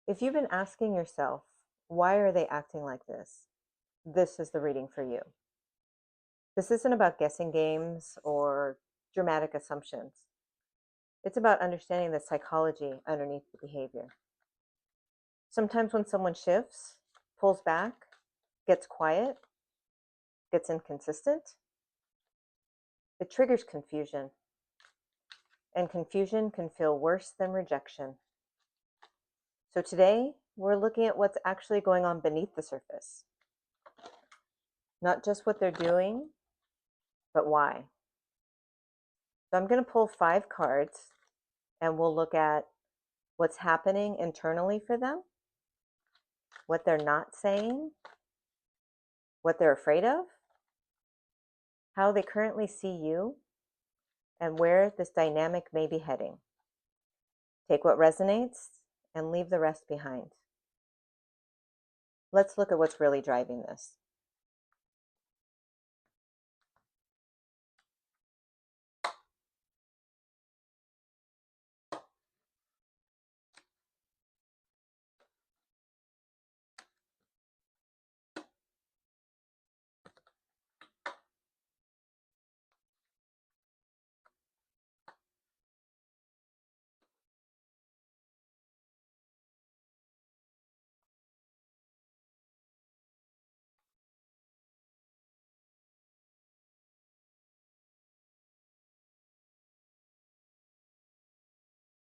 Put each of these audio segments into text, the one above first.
If you've been asking yourself, why are they acting like this? This is the reading for you. This isn't about guessing games or dramatic assumptions. It's about understanding the psychology underneath the behavior. Sometimes when someone shifts, pulls back, gets quiet, gets inconsistent, it triggers confusion. And confusion can feel worse than rejection. So today, we're looking at what's actually going on beneath the surface. Not just what they're doing, but why. So I'm going to pull 5 cards and we'll look at what's happening internally for them, what they're not saying, what they're afraid of, how they currently see you, and where this dynamic may be heading. Take what resonates and leave the rest behind. Let's look at what's really driving this.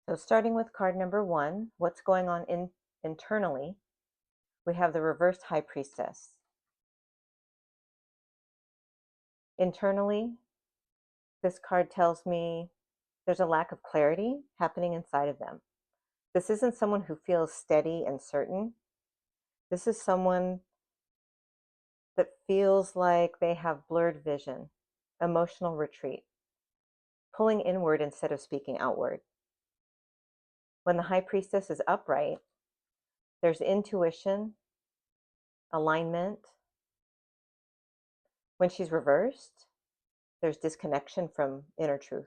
So starting with card number 1, what's going on internally, we have the reversed High Priestess. Internally, this card tells me there's a lack of clarity happening inside of them. This isn't someone who feels steady and certain. This is someone that feels like they have blurred vision, emotional retreat, pulling inward instead of speaking outward. When the High Priestess is upright, there's intuition, alignment. When she's reversed, there's disconnection from inner truth.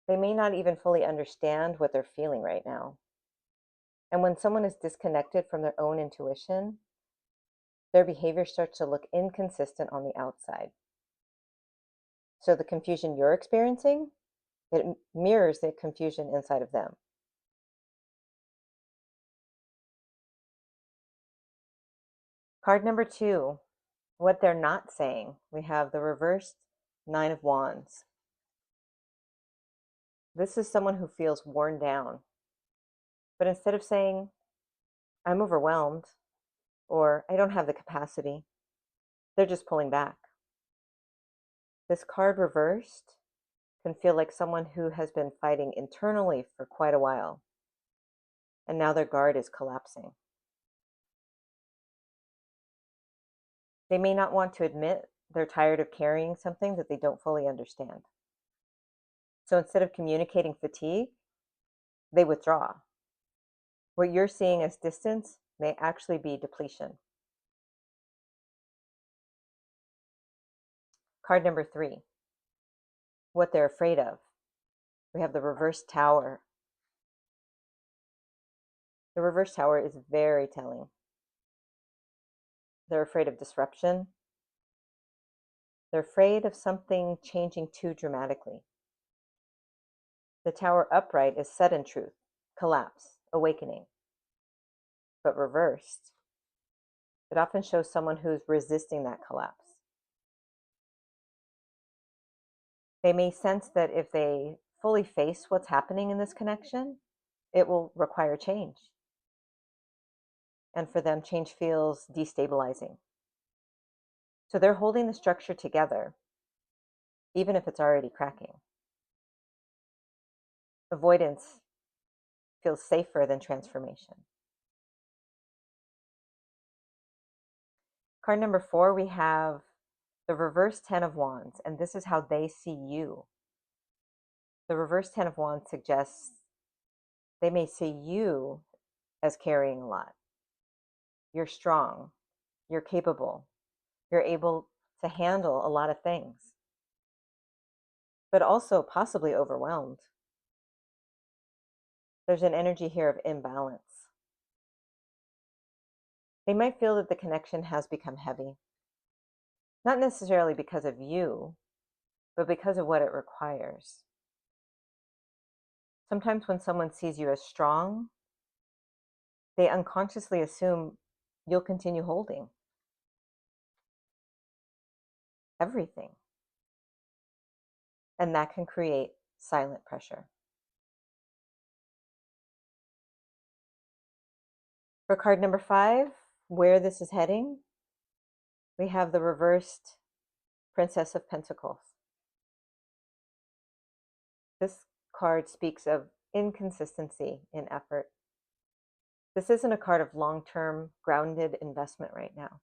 They may not even fully understand what they're feeling right now. And when someone is disconnected from their own intuition, their behavior starts to look inconsistent on the outside. So the confusion you're experiencing, it mirrors the confusion inside of them. Card number 2, what they're not saying. We have the reversed 9 of Wands. This is someone who feels worn down. But instead of saying, I'm overwhelmed, or I don't have the capacity, they're just pulling back. This card reversed can feel like someone who has been fighting internally for quite a while, and now their guard is collapsing. They may not want to admit they're tired of carrying something that they don't fully understand. So instead of communicating fatigue, they withdraw. What you're seeing as distance may actually be depletion. Card number 3, what they're afraid of. We have the reverse tower. The reverse tower is very telling. They're afraid of disruption. They're afraid of something changing too dramatically. The tower upright is sudden truth, collapse, awakening. But reversed, it often shows someone who's resisting that collapse. They may sense that if they fully face what's happening in this connection, it will require change. And for them, change feels destabilizing. So they're holding the structure together, even if it's already cracking. Avoidance feels safer than transformation. Card number 4, we have the reverse 10 of Wands, and this is how they see you. The reverse 10 of Wands suggests they may see you as carrying a lot. You're strong, you're capable, you're able to handle a lot of things, but also possibly overwhelmed. There's an energy here of imbalance. They might feel that the connection has become heavy, not necessarily because of you, but because of what it requires. Sometimes when someone sees you as strong, they unconsciously assume you'll continue holding everything. And that can create silent pressure. For card number 5, where this is heading, we have the reversed Princess of Pentacles. This card speaks of inconsistency in effort. This isn't a card of long-term grounded investment right now.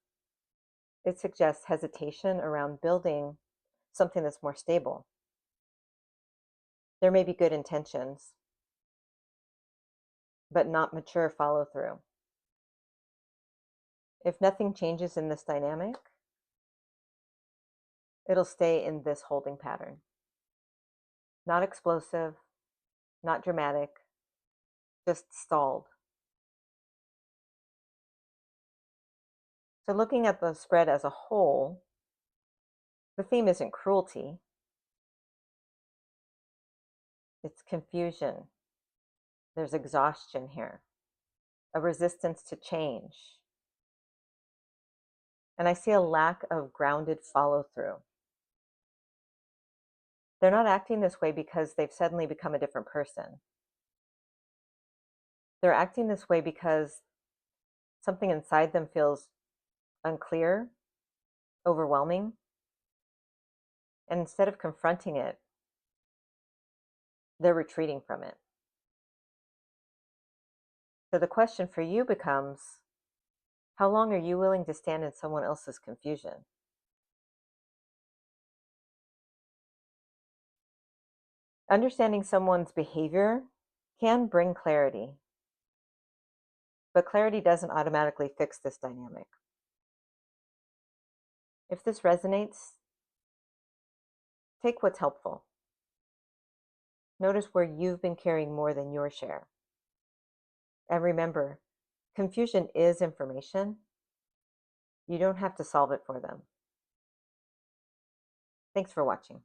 It suggests hesitation around building something that's more stable. There may be good intentions, but not mature follow through. If nothing changes in this dynamic, it'll stay in this holding pattern. Not explosive, not dramatic, just stalled. So looking at the spread as a whole, the theme isn't cruelty, it's confusion. There's exhaustion here, a resistance to change. And I see a lack of grounded follow through. They're not acting this way because they've suddenly become a different person. They're acting this way because something inside them feels unclear, overwhelming. And instead of confronting it, they're retreating from it. So the question for you becomes, how long are you willing to stand in someone else's confusion? Understanding someone's behavior can bring clarity, but clarity doesn't automatically fix this dynamic. If this resonates, take what's helpful. Notice where you've been carrying more than your share. And remember, confusion is information. You don't have to solve it for them. Thanks for watching.